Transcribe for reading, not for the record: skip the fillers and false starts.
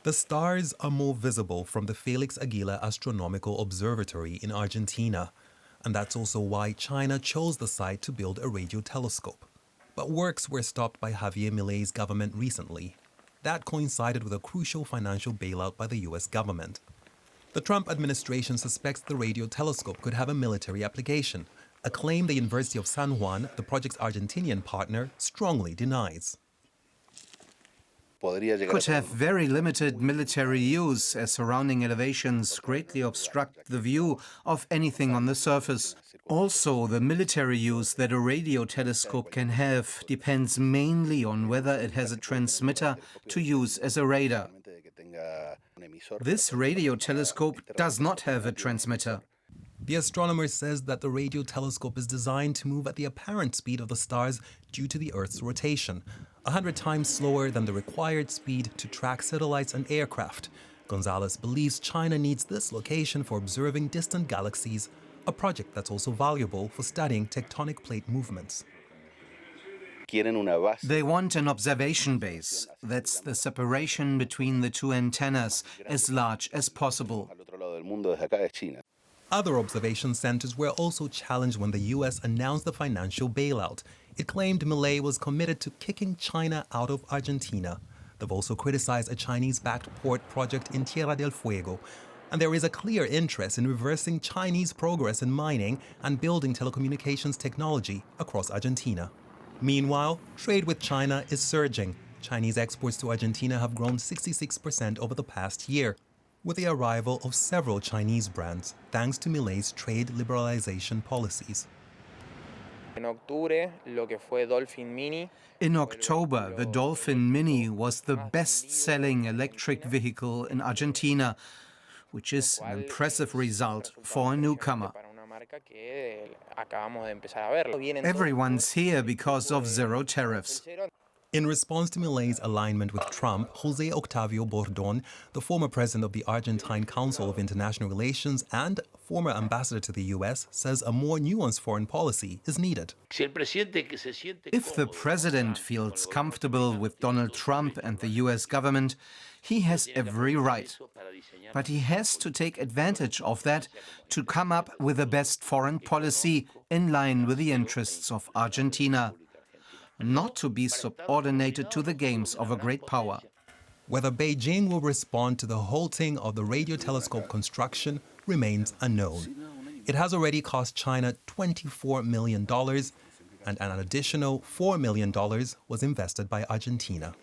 The stars are more visible from the Felix Aguila Astronomical Observatory in Argentina, and that's also why China chose the site to build a radio telescope. But works were stopped by Javier Milei's government recently. That coincided with a crucial financial bailout by the US government. The Trump administration suspects the radio telescope could have a military application, a claim the University of San Juan, the project's Argentinian partner, strongly denies. Could have very limited military use, as surrounding elevations greatly obstruct the view of anything on the surface. Also, the military use that a radio telescope can have depends mainly on whether it has a transmitter to use as a radar. This radio telescope does not have a transmitter. The astronomer says that the radio telescope is designed to move at the apparent speed of the stars due to the Earth's rotation, 100 times slower than the required speed to track satellites and aircraft. Gonzalez believes China needs this location for observing distant galaxies, a project that's also valuable for studying tectonic plate movements. They want an observation base. That's the separation between the two antennas, as large as possible. Other observation centers were also challenged when the U.S. announced the financial bailout. It claimed Milei was committed to kicking China out of Argentina. They've also criticized a Chinese-backed port project in Tierra del Fuego. And there is a clear interest in reversing Chinese progress in mining and building telecommunications technology across Argentina. Meanwhile, trade with China is surging. Chinese exports to Argentina have grown 66% over the past year, with the arrival of several Chinese brands, thanks to Milei's trade liberalization policies. In October, the Dolphin Mini was the best-selling electric vehicle in Argentina, which is an impressive result for a newcomer. Everyone's here because of zero tariffs. In response to Milei's alignment with Trump, José Octavio Bordón, the former president of the Argentine Council of International Relations and former ambassador to the U.S., says a more nuanced foreign policy is needed. If the president feels comfortable with Donald Trump and the U.S. government, he has every right. But he has to take advantage of that to come up with the best foreign policy in line with the interests of Argentina, not to be subordinated to the games of a great power. Whether Beijing will respond to the halting of the radio telescope construction remains unknown. It has already cost China $24 million, and an additional $4 million was invested by Argentina.